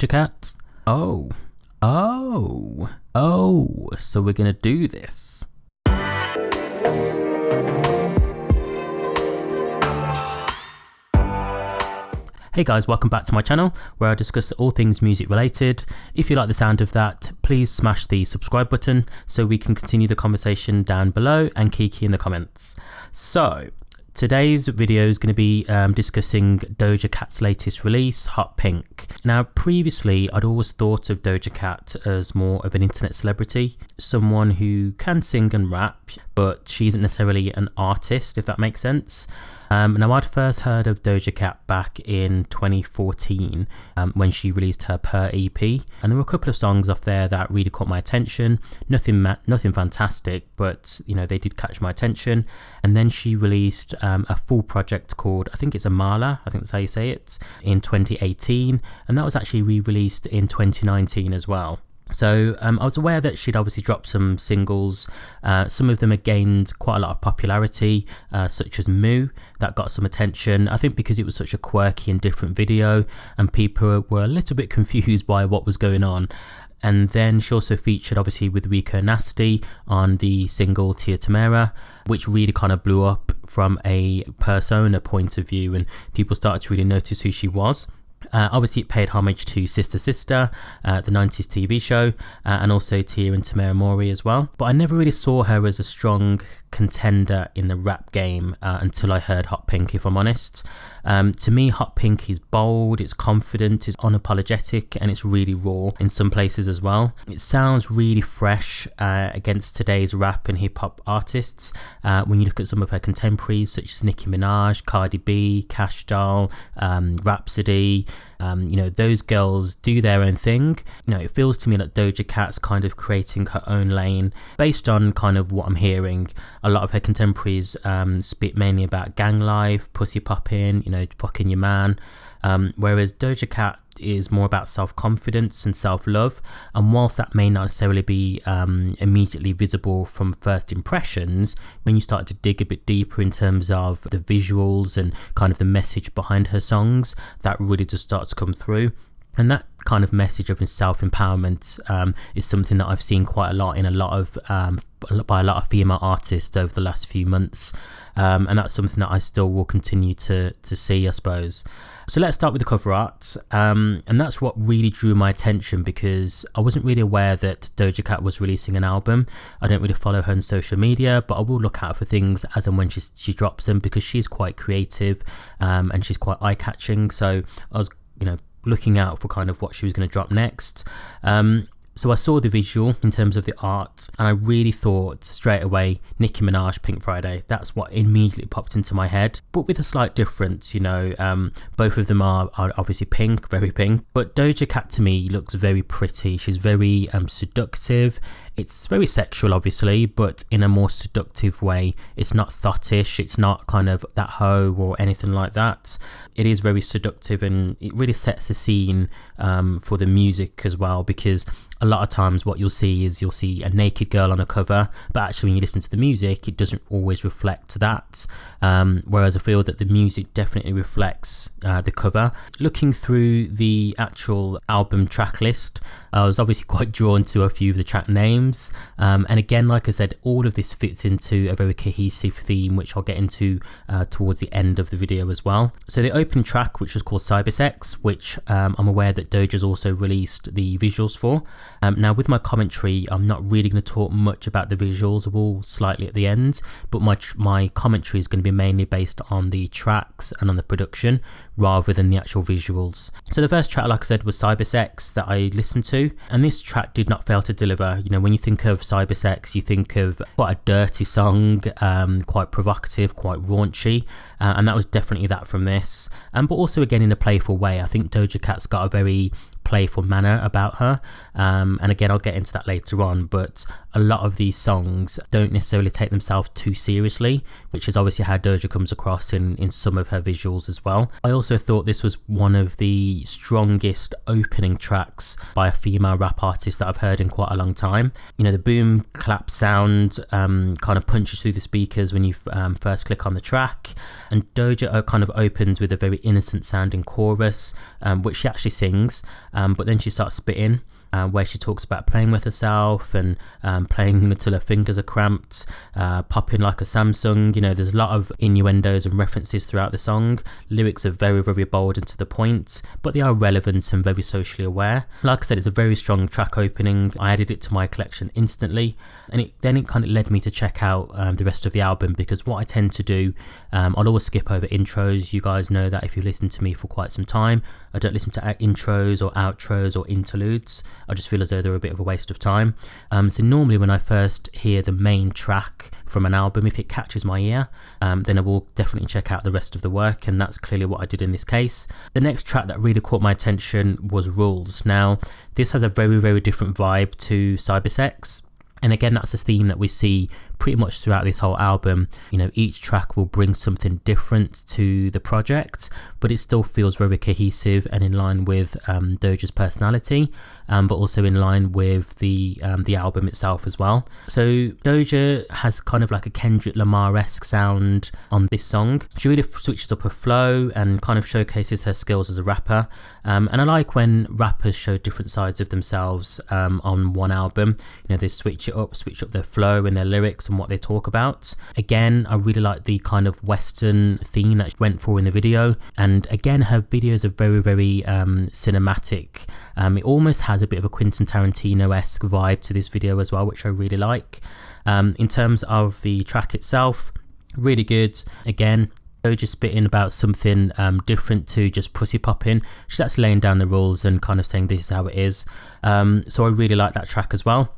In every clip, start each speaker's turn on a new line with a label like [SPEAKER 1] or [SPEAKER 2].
[SPEAKER 1] Doja Cat? So we're gonna do this. Hey guys, welcome back to my channel where I discuss all things music related. If you like the sound of that, please smash the subscribe button so we can continue the conversation down below and kiki in the comments. So today's video is going to be discussing Doja Cat's latest release, Hot Pink. Now previously I'd always thought of Doja Cat as more of an internet celebrity, someone who can sing and rap, but she isn't necessarily an artist, if that makes sense. Now I'd first heard of Doja Cat back in 2014 when she released her Per EP, and there were a couple of songs off there that really caught my attention. Nothing fantastic, but you know, they did catch my attention. And then she released a full project called, I think it's Amala, I think that's how you say it, in 2018, and that was actually re-released in 2019 as well. So I was aware that she'd obviously dropped some singles. Some of them had gained quite a lot of popularity, such as Moo, that got some attention, I think because it was such a quirky and different video and people were a little bit confused by what was going on. And then she also featured obviously with Rico Nasty on the single Tia Tamera, which really kind of blew up from a persona point of view, and people started to really notice who she was. Obviously it paid homage to Sister Sister, the 90s TV show, and also Tia and Tamera Mowry as well. But I never really saw her as a strong contender in the rap game until I heard Hot Pink, if I'm honest. To me, Hot Pink is bold, it's confident, it's unapologetic, and it's really raw in some places as well. It sounds really fresh against today's rap and hip hop artists. When you look at some of her contemporaries such as Nicki Minaj, Cardi B, Cash Doll, Rhapsody, you know, those girls do their own thing. You know, it feels to me like Doja Cat's kind of creating her own lane based on kind of what I'm hearing. A lot of her contemporaries spit mainly about gang life, pussy popping, you know, fucking your man. Whereas Doja Cat is more about self-confidence and self-love, and whilst that may not necessarily be immediately visible from first impressions, when you start to dig a bit deeper in terms of the visuals and kind of the message behind her songs, that really just starts to come through. And that kind of message of self-empowerment is something that I've seen quite a lot in by a lot of female artists over the last few months, and that's something that I still will continue to see, I suppose. So let's start with the cover art, and that's what really drew my attention because I wasn't really aware that Doja Cat was releasing an album. I don't really follow her on social media, but I will look out for things as and when she drops them because she's quite creative and she's quite eye-catching. So I was, you know, looking out for kind of what she was going to drop next. So I saw the visual in terms of the art, and I really thought straight away Nicki Minaj, Pink Friday. That's what immediately popped into my head, but with a slight difference, you know. Both of them are obviously pink, very pink, but Doja Cat to me looks very pretty. She's very seductive. It's very sexual obviously, but in a more seductive way. It's not thottish, it's not kind of that hoe or anything like that. It is very seductive, and it really sets the scene for the music as well, because a lot of times what you'll see a naked girl on a cover, but actually when you listen to the music it doesn't always reflect that, whereas I feel that the music definitely reflects the cover. Looking through the actual album track list, I was obviously quite drawn to a few of the track names, and again, like I said, all of this fits into a very cohesive theme, which I'll get into towards the end of the video as well. So the opening track, which was called Cybersex, which I'm aware that Doja's also released the visuals for. Now with my commentary, I'm not really going to talk much about the visuals, I will slightly at the end, but my commentary is going to be mainly based on the tracks and on the production rather than the actual visuals. So the first track, like I said, was Cybersex that I listened to, and this track did not fail to deliver. You know, when you think of Cybersex, you think of quite a dirty song, quite provocative, quite raunchy, and that was definitely that from this, but also again in a playful way. I think Doja Cat's got a very playful manner about her, and again I'll get into that later on, but a lot of these songs don't necessarily take themselves too seriously, which is obviously how Doja comes across in some of her visuals as well. I also thought this was one of the strongest opening tracks by a female rap artist that I've heard in quite a long time. You know, the boom clap sound kind of punches through the speakers when you first click on the track, and Doja kind of opens with a very innocent sounding chorus, which she actually sings, but then she starts spitting, where she talks about playing with herself and playing until her fingers are cramped, popping like a Samsung. You know, there's a lot of innuendos and references throughout the song. Lyrics are very, very bold and to the point, but they are relevant and very socially aware. Like I said, it's a very strong track opening. I added it to my collection instantly, and it kind of led me to check out the rest of the album, because what I tend to do, I'll always skip over intros. You guys know that if you listen to me for quite some time, I don't listen to intros or outros or interludes. I just feel as though they're a bit of a waste of time. So normally when I first hear the main track from an album, if it catches my ear, then I will definitely check out the rest of the work, and that's clearly what I did in this case. The next track that really caught my attention was Rules. Now, this has a very, very different vibe to Cybersex. And again, that's a theme that we see pretty much throughout this whole album. You know, each track will bring something different to the project, but it still feels very cohesive and in line with Doja's personality, but also in line with the album itself as well. So Doja has kind of like a Kendrick Lamar-esque sound on this song. She really switches up her flow and kind of showcases her skills as a rapper. And I like when rappers show different sides of themselves on one album. You know, they switch up their flow and their lyrics and what they talk about. Again, I really like the kind of Western theme that she went for in the video, and again, her videos are very, very cinematic. It almost has a bit of a Quentin Tarantino-esque vibe to this video as well, which I really like. In terms of the track itself, really good. Again, Doja spitting about something different to just pussy popping. She's actually laying down the rules and kind of saying this is how it is. So I really like that track as well.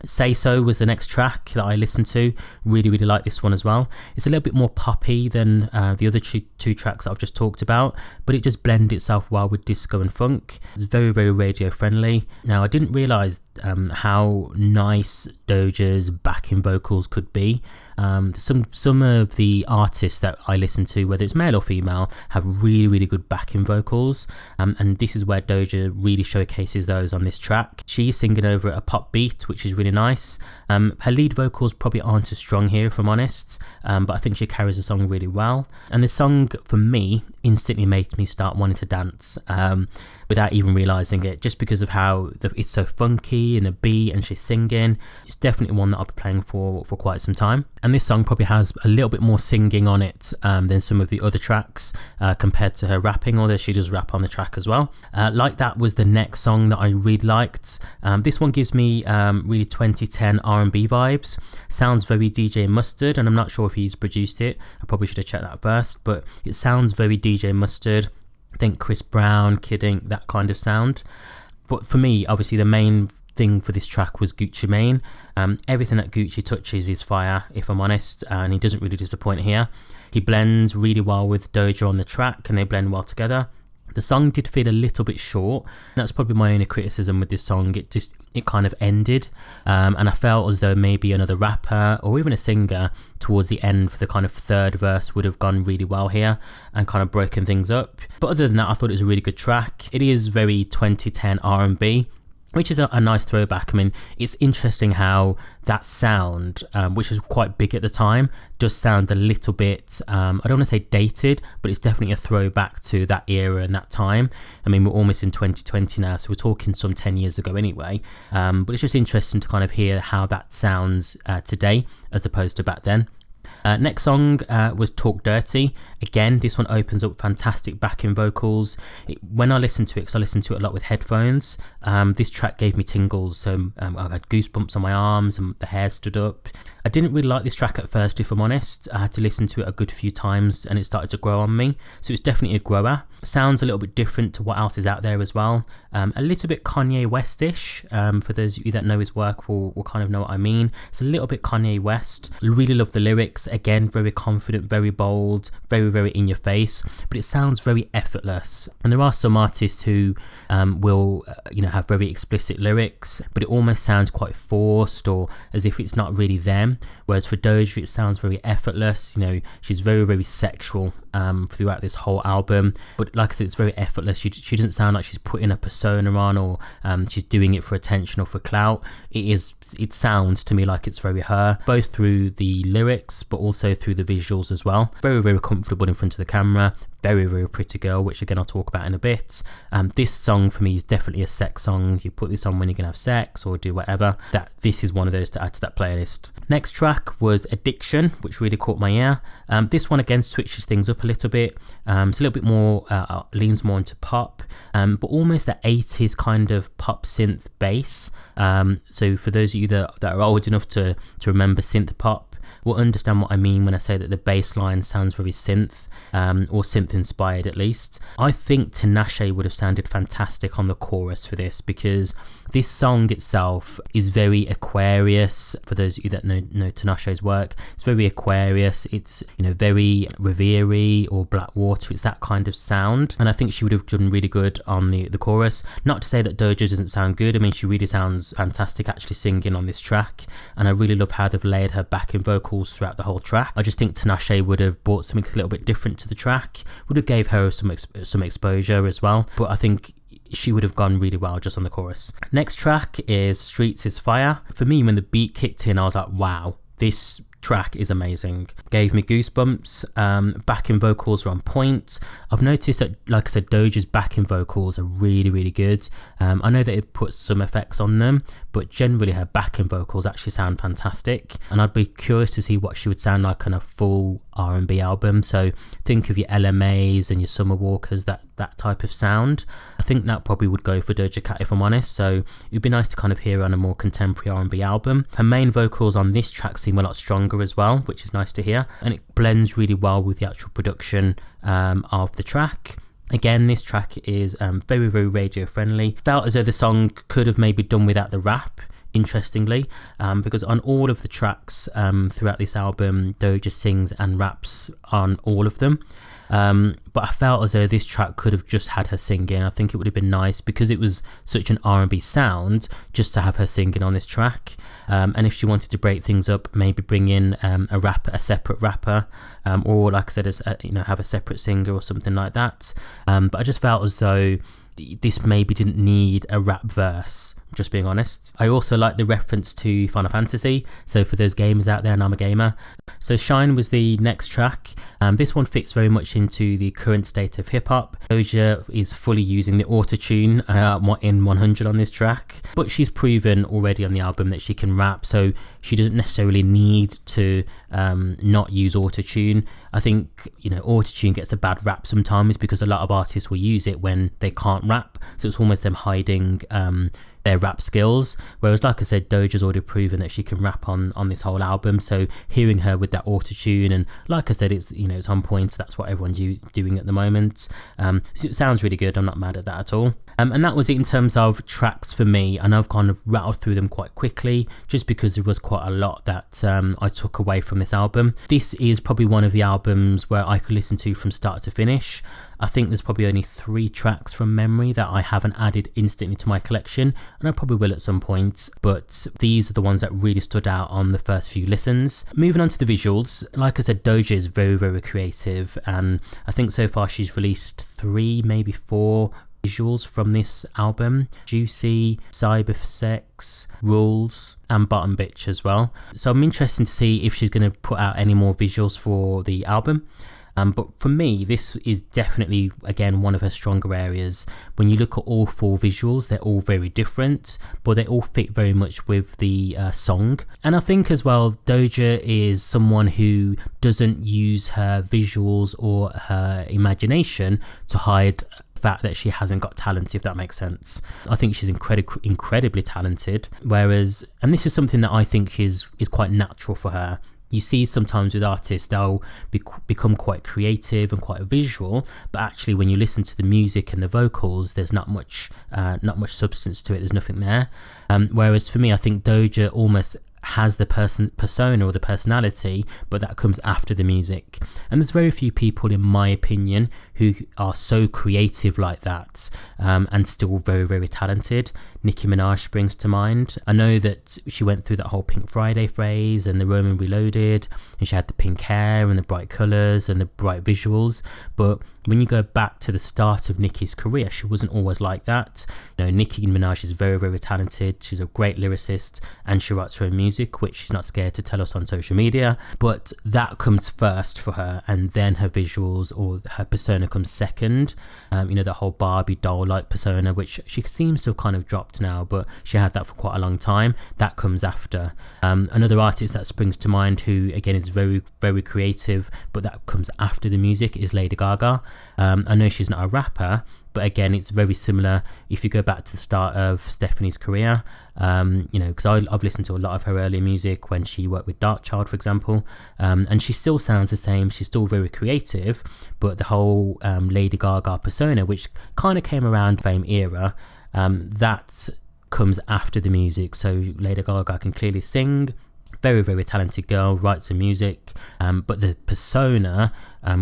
[SPEAKER 1] Say So was the next track that I listened to. Really, really like this one as well. It's a little bit more poppy than the other two tracks that I've just talked about, but it just blends itself well with disco and funk. It's very, very radio friendly. Now, I didn't realise how nice Doja's backing vocals could be. Some of the artists that I listen to, whether it's male or female, have really, really good backing vocals, and this is where Doja really showcases those on this track. She's singing over a pop beat, which is really nice. Her lead vocals probably aren't as strong here, if I'm honest, but I think she carries the song really well. And the song, for me, instantly made me start wanting to dance without even realising it, just because of how it's so funky and the beat and she's singing. It's definitely one that I'll be playing for quite some time. And this song probably has a little bit more singing on it than some of the other tracks compared to her rapping, although she does rap on the track as well. Like That was the next song that I really liked. This one gives me really 2010 R&B vibes. Sounds very DJ Mustard, and I'm not sure if he's produced it. I probably should have checked that first, but it sounds very DJ Mustard. I think Chris Brown, Kid Ink, that kind of sound. But for me, obviously the main thing for this track was Gucci Mane. Everything that Gucci touches is fire, if I'm honest, and he doesn't really disappoint here. He blends really well with Doja on the track, and they blend well together. The song did feel a little bit short. That's probably my only criticism with this song. It kind of ended, and I felt as though maybe another rapper or even a singer towards the end for the kind of third verse would have gone really well here and kind of broken things up. But other than that, I thought it was a really good track. It is very 2010 R&B, which is a nice throwback. I mean, it's interesting how that sound, which was quite big at the time, does sound a little bit, I don't want to say dated, but it's definitely a throwback to that era and that time. I mean, we're almost in 2020 now, so we're talking some 10 years ago anyway. But it's just interesting to kind of hear how that sounds today as opposed to back then. Next song was Talk Dirty. Again, this one opens up fantastic backing vocals. When I listened to it, because I listened to it a lot with headphones, this track gave me tingles. So I had goosebumps on my arms and the hair stood up. I didn't really like this track at first, if I'm honest. I had to listen to it a good few times and it started to grow on me. So it's definitely a grower. Sounds a little bit different to what else is out there as well. A little bit Kanye West-ish. For those of you that know his work will kind of know what I mean. It's a little bit Kanye West. Really love the lyrics. Again, very confident, very bold, very, very in your face. But it sounds very effortless. And there are some artists who will, have very explicit lyrics, but it almost sounds quite forced or as if it's not really them. Whereas for Doja, it sounds very effortless. She's very, very sexual throughout this whole album, but like I said, it's very effortless. She doesn't sound like she's putting a persona on or she's doing it for attention or for clout. It sounds to me like it's very her, both through the lyrics but also through the visuals as well. Very, very comfortable in front of the camera. Very, very pretty girl, which again I'll talk about in a bit. This song for me is definitely a sex song. You put this on when you're gonna have sex or do whatever. This is one of those to add to that playlist. Next track was Addiction, which really caught my ear. This one again switches things up a little bit. It's a little bit more, leans more into pop, but almost the 80s kind of pop synth bass. So for those of you that are old enough to remember synth pop, will understand what I mean when I say that the bass line sounds very synth, or synth inspired at least. I think Tinashe would have sounded fantastic on the chorus for this, because this song itself is very Aquarius. For those of you that know Tinashe's work, it's very Aquarius. It's very Revere or Blackwater. It's that kind of sound, and I think she would have done really good on the chorus. Not to say that Doja doesn't sound good. I mean, she really sounds fantastic actually singing on this track, and I really love how they've layered her backing vocals throughout the whole track. I just think Tinashe would have brought something a little bit different to the track, would have gave her some exposure as well, but I think she would have gone really well just on the chorus. Next track is Streets is Fire. For me, when the beat kicked in, I was like, wow, this track is amazing. Gave me goosebumps. Backing vocals are on point. I've noticed that, like I said, Doja's backing vocals are really, really good. I know that it puts some effects on them, but generally her backing vocals actually sound fantastic, and I'd be curious to see what she would sound like on a full R&B album. So think of your LMAs and your Summer Walkers, that type of sound. I think that probably would go for Doja Cat, if I'm honest. So it'd be nice to kind of hear her on a more contemporary R&B album. Her main vocals on this track seem a lot stronger as well, which is nice to hear, and it blends really well with the actual production of the track. Again, this track is very, very radio friendly. Felt as though the song could have maybe done without the rap, interestingly, because on all of the tracks throughout this album, Doja sings and raps on all of them. But I felt as though this track could have just had her singing. I think it would have been nice, because it was such an R&B sound, just to have her singing on this track. And if she wanted to break things up, maybe bring in a separate rapper, or like I said, have a separate singer or something like that. But I just felt as though this maybe didn't need a rap verse, just being honest. I also like the reference to Final Fantasy, so for those gamers out there, and I'm a gamer. So Shine was the next track. This one fits very much into the current state of hip-hop. Doja is fully using the auto-tune in 100 on this track, but she's proven already on the album that she can rap, so she doesn't necessarily need to not use auto-tune. I think auto-tune gets a bad rap sometimes because a lot of artists will use it when they can't rap, so it's almost them hiding their rap skills, whereas like I said, Doja's already proven that she can rap on this whole album. So hearing her with that auto-tune, and like I said, it's it's on point. That's what everyone's doing at the moment. So it sounds really good. I'm not mad at that at all. And that was it in terms of tracks for me. I know I've kind of rattled through them quite quickly, just because there was quite a lot that I took away from this album. This is probably one of the albums where I could listen to from start to finish. I think there's probably only 3 tracks from memory that I haven't added instantly to my collection, and I probably will at some point, but these are the ones that really stood out on the first few listens. Moving on to the visuals, like I said, Doja is very, very creative, and I think so far she's released 3, maybe 4 visuals from this album: Juicy, Cyber Sex, Rules, and Bottom Bitch as well. So I'm interested to see if she's going to put out any more visuals for the album. But for me, this is definitely, again, one of her stronger areas. When you look at all 4 visuals, they're all very different, but they all fit very much with the song. And I think as well, Doja is someone who doesn't use her visuals or her imagination to hide fact that she hasn't got talent, if that makes sense. I think she's incredibly talented, whereas, and this is something that I think is quite natural for her. You see sometimes with artists, they'll become quite creative and quite visual, but actually when you listen to the music and the vocals, there's not much substance to it. There's nothing there. Whereas for me, I think Doja almost has the persona or the personality, but that comes after the music. And there's very few people, in my opinion, who are so creative like that, and still very, very talented. Nicki Minaj springs to mind. I know that she went through that whole Pink Friday phase and the Roman Reloaded, and she had the pink hair and the bright colours and the bright visuals, but when you go back to the start of Nicki's career, she wasn't always like that. Nicki Minaj is very, very talented. She's a great lyricist and she writes her own music, which she's not scared to tell us on social media. But that comes first for her, and then her visuals or her persona comes second. The whole Barbie doll-like persona, which she seems to have kind of dropped now, but she had that for quite a long time. That comes after. Another artist that springs to mind who, again, is very, very creative, but that comes after the music, is Lady Gaga. I know she's not a rapper, but again, it's very similar. If you go back to the start of Stephanie's career, because I've listened to a lot of her earlier music when she worked with Darkchild, for example, and she still sounds the same. She's still very creative, but the whole Lady Gaga persona, which kind of came around the same era, that comes after the music. So Lady Gaga can clearly sing. Very, very talented girl, writes her music, but the persona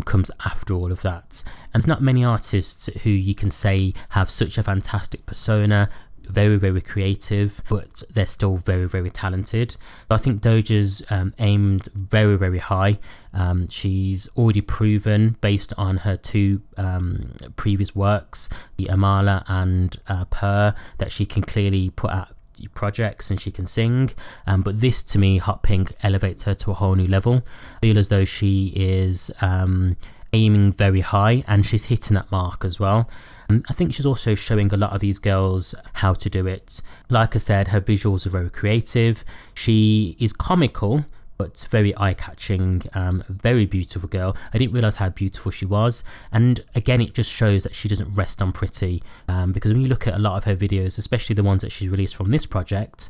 [SPEAKER 1] comes after all of that. And there's not many artists who you can say have such a fantastic persona, very, very creative, but they're still very, very talented. So I think Doja's aimed very, very high. She's already proven, based on her two previous works, the Amala and Purr, that she can clearly put out projects and she can sing, but this, to me, Hot Pink elevates her to a whole new level. I feel as though she is aiming very high, and she's hitting that mark as well. I think she's also showing a lot of these girls how to do it. Like I said, her visuals are very creative. She is comical, but very eye-catching, very beautiful girl. I didn't realise how beautiful she was, and again, it just shows that she doesn't rest on pretty, because when you look at a lot of her videos, especially the ones that she's released from this project,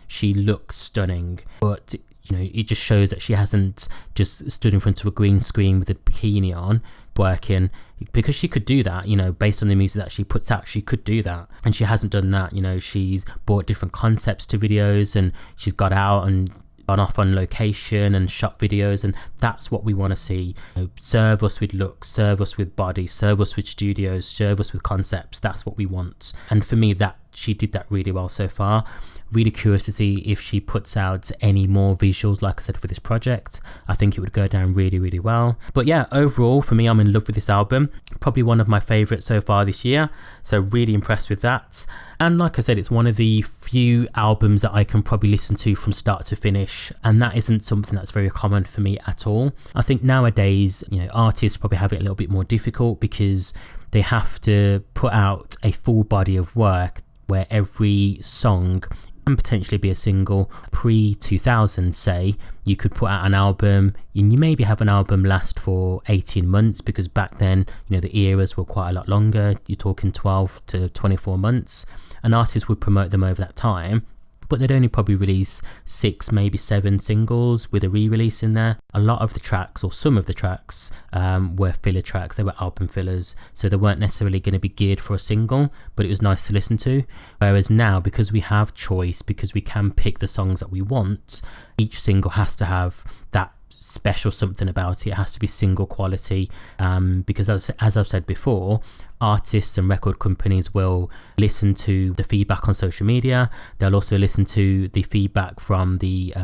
[SPEAKER 1] she looks stunning, but it just shows that she hasn't just stood in front of a green screen with a bikini on working, because she could do that, based on the music that she puts out. She could do that, and she hasn't done that. She's brought different concepts to videos, and she's got out and gone off on location and shot videos, and that's what we want to see. Serve us with looks, serve us with body, serve us with studios, serve us with concepts. That's what we want, and for me, that she did that really well so far. Really curious to see if she puts out any more visuals, like I said, for this project. I think it would go down really, really well. But yeah, overall, for me, I'm in love with this album. Probably one of my favourites so far this year, so really impressed with that. And like I said, it's one of the few albums that I can probably listen to from start to finish, and that isn't something that's very common for me at all. I think nowadays, artists probably have it a little bit more difficult because they have to put out a full body of work where every song can potentially be a single. Pre-2000, say, you could put out an album and you maybe have an album last for 18 months, because back then, the eras were quite a lot longer. You're talking 12 to 24 months. An artist would promote them over that time, but they'd only probably release 6, maybe 7 singles with a re-release in there. A lot of the tracks, or some of the tracks, were filler tracks. They were album fillers, so they weren't necessarily going to be geared for a single, but it was nice to listen to. Whereas now, because we have choice, because we can pick the songs that we want, each single has to have that special something about it. It has to be single quality, because as I've said before, artists and record companies will listen to the feedback on social media. They'll also listen to the feedback from the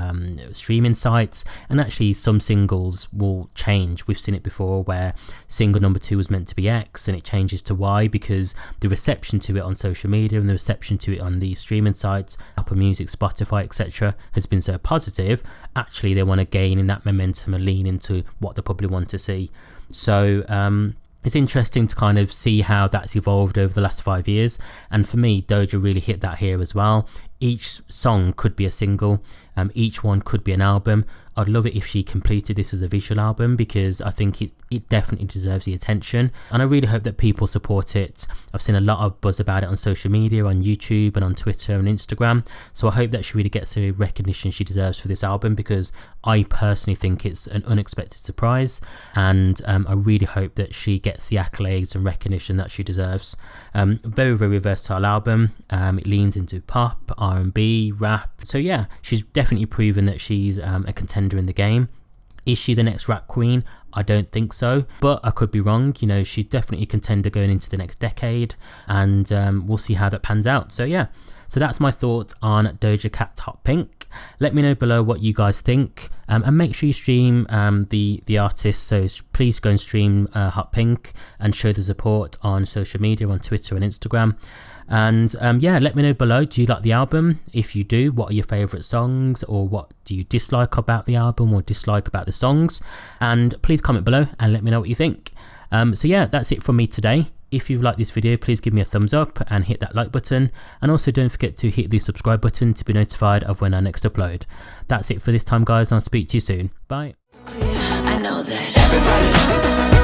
[SPEAKER 1] streaming sites, and actually some singles will change. We've seen it before where single number 2 was meant to be X and it changes to Y, because the reception to it on social media and the reception to it on the streaming sites, Apple Music, Spotify, etc., has been so positive. Actually, they want to gain in that momentum and lean into what they probably want to see. So it's interesting to kind of see how that's evolved over the last 5 years, and for me, Doja really hit that here as well. Each song could be a single, each one could be an album. I'd love it if she completed this as a visual album, because I think it definitely deserves the attention, and I really hope that people support it. I've seen a lot of buzz about it on social media, on YouTube and on Twitter and Instagram, so I hope that she really gets the recognition she deserves for this album, because I personally think it's an unexpected surprise, and I really hope that she gets the accolades and recognition that she deserves. Very, very versatile album. It leans into pop, R&B, rap. So yeah, she's definitely proven that she's a contender in the game. Is she the next rap queen? I don't think so, but I could be wrong. You know, she's definitely a contender going into the next decade, and we'll see how that pans out. So yeah, so that's my thoughts on Doja Cat Hot Pink. Let me know below what you guys think, and make sure you stream the artist. So please go and stream Hot Pink and show the support on social media, on Twitter and Instagram. And yeah, let me know below, do you like the album? If you do, what are your favourite songs, or what do you dislike about the album or dislike about the songs? And please comment below and let me know what you think. So yeah, that's it from me today. If you've liked this video, please give me a thumbs up and hit that like button, and also don't forget to hit the subscribe button to be notified of when I next upload. That's it for this time, guys. I'll speak to you soon. Bye.
[SPEAKER 2] I know that everybody's